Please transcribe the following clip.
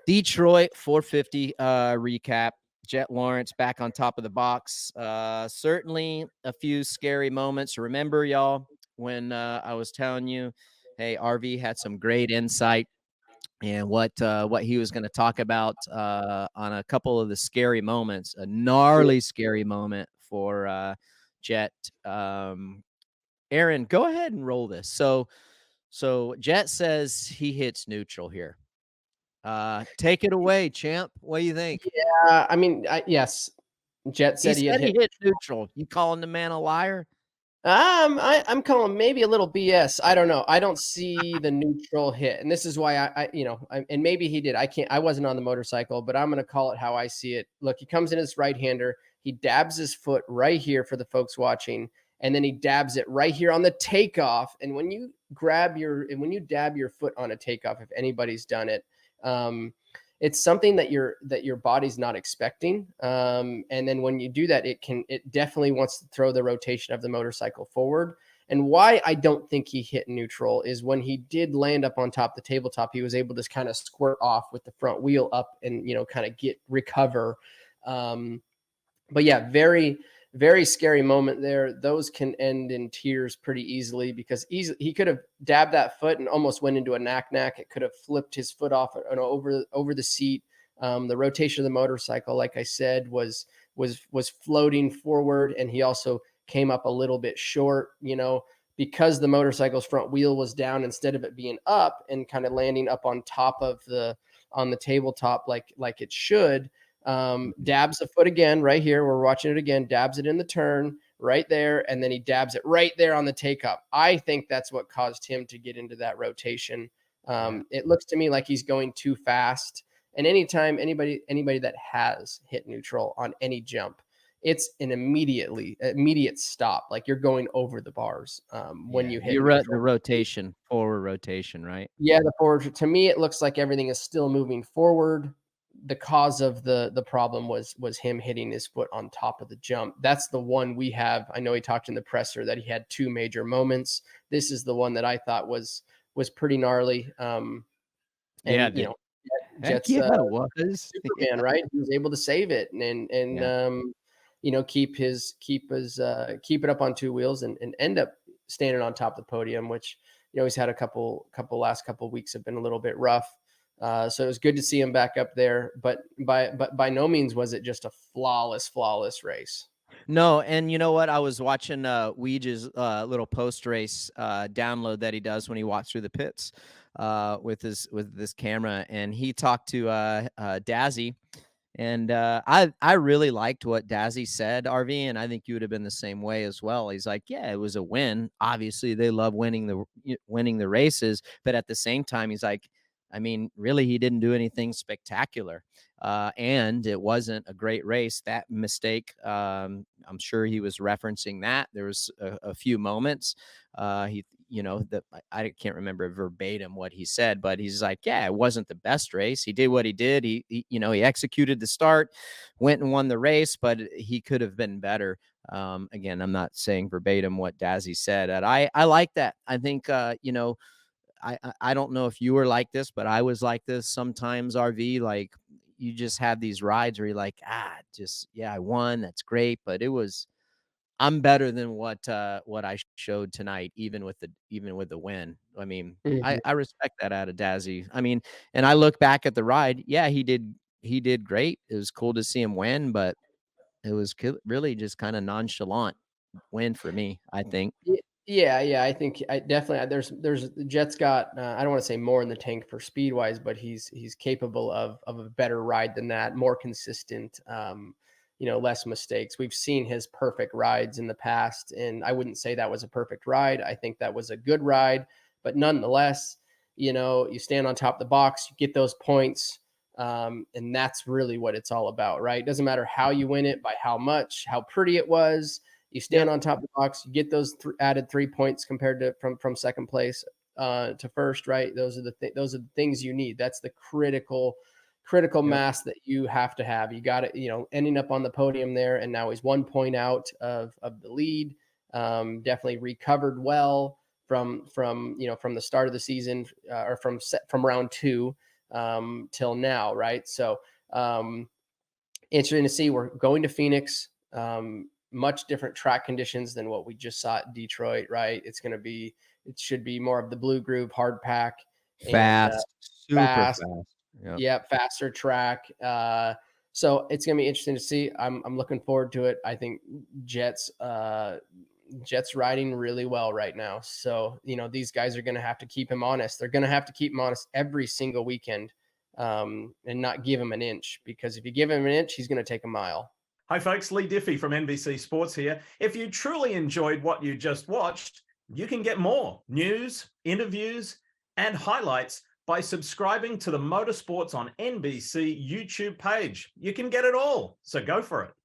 Detroit 450 recap. Jett Lawrence back on top of the box. Certainly a few scary moments. Remember, y'all, when I was telling you, hey, RV had some great insight and what he was going to talk about on a couple of the scary moments. A gnarly scary moment for Jett. Aaron, go ahead and roll this. So Jett says he hits neutral here. Take it away, champ. What do you think? Yeah, I mean, yes. Jett He said he had said he hit. hit neutral. You calling the man a liar? I'm calling maybe a little BS. I don't know. I don't see the neutral hit, and this is why and maybe he did. I wasn't on the motorcycle, but I'm going to call it how I see it. Look, he comes in as right-hander. He dabs his foot right here for the folks watching, and then he dabs it right here on the takeoff. And when you dab your foot on a takeoff, if anybody's done it, it's something that your body's not expecting. And then when you do that, it definitely wants to throw the rotation of the motorcycle forward. And why I don't think he hit neutral is when he did land up on top the tabletop, he was able to kind of squirt off with the front wheel up and, kind of recover. But yeah, very, very scary moment there. Those can end in tears pretty easily because he could have dabbed that foot and almost went into a knack. It could have flipped his foot off and over the seat. The rotation of the motorcycle, like I said, was floating forward, and he also came up a little bit short, because the motorcycle's front wheel was down instead of it being up and kind of landing up on the tabletop like it should. Dabs the foot again right here. We're watching it again. Dabs it in the turn right there, and then he dabs it right there on the take-up. I think that's what caused him to get into that rotation. It looks to me like he's going too fast. And anytime anybody that has hit neutral on any jump, it's an immediate stop. Like you're going over the bars when you hit the rotation, forward rotation, right? Yeah, the forward. To me, it looks like everything is still moving forward. The cause of the problem was him hitting his foot on top of the jump. That's the one we have. I know he talked in the presser that he had two major moments. This is the one that I thought was pretty gnarly. And Jett's it was Superman, right? He was able to save it and keep it up on two wheels and end up standing on top of the podium, which he's had a last couple weeks have been a little bit rough. So it was good to see him back up there, but by no means was it just a flawless race. No, and you know what? I was watching Weege's little post race download that he does when he walks through the pits with this camera, and he talked to Dazzy, and I really liked what Dazzy said, RV, and I think you would have been the same way as well. He's like, yeah, it was a win. Obviously, they love winning the races, but at the same time, he's like, I mean, really, he didn't do anything spectacular. And it wasn't a great race. That mistake, I'm sure he was referencing that. There was a few moments. I can't remember verbatim what he said, but he's like, yeah, it wasn't the best race. He did what he did. He executed the start, went and won the race, but he could have been better. Again, I'm not saying verbatim what Dazzy said. And I like that. I think, I don't know if you were like this, but I was like this sometimes, RV. Like you just have these rides where you're like, I won. That's great. But I'm better than what I showed tonight, even with the win. I mean, Mhm. I respect that out of Dazzy. I mean, and I look back at the ride. Yeah, he did great. It was cool to see him win, but it was really just kind of nonchalant win for me, I think. Yeah. I think I definitely there's Jet's got I don't want to say more in the tank for speed wise, but he's capable of a better ride than that, more consistent, less mistakes. We've seen his perfect rides in the past, and I wouldn't say that was a perfect ride. I think that was a good ride, but nonetheless, you stand on top of the box, you get those points. And that's really what it's all about, right? It doesn't matter how you win it, by how much, how pretty it was. You stand on top of the box, you get those added 3 points compared to from second place to first, right? Those are the things you need. That's the critical mass that you have to have. You got it, ending up on the podium there, and now he's 1 point out of the lead. Definitely recovered well from the start of the season or from round two. till now, right? So interesting to see. We're going to Phoenix. Much different track conditions than what we just saw at Detroit, right? It should be more of the blue group, hard pack, and Fast, super fast. fast. Yep. Yeah, faster track. So it's gonna be interesting to see. I'm looking forward to it. I think Jett's riding really well right now. So, these guys are gonna have to keep him honest. They're gonna have to keep him honest every single weekend, and not give him an inch, because if you give him an inch, he's gonna take a mile. Hi, folks. Lee Diffie from NBC Sports here. If you truly enjoyed what you just watched, you can get more news, interviews, and highlights by subscribing to the Motorsports on NBC YouTube page. You can get it all, so go for it.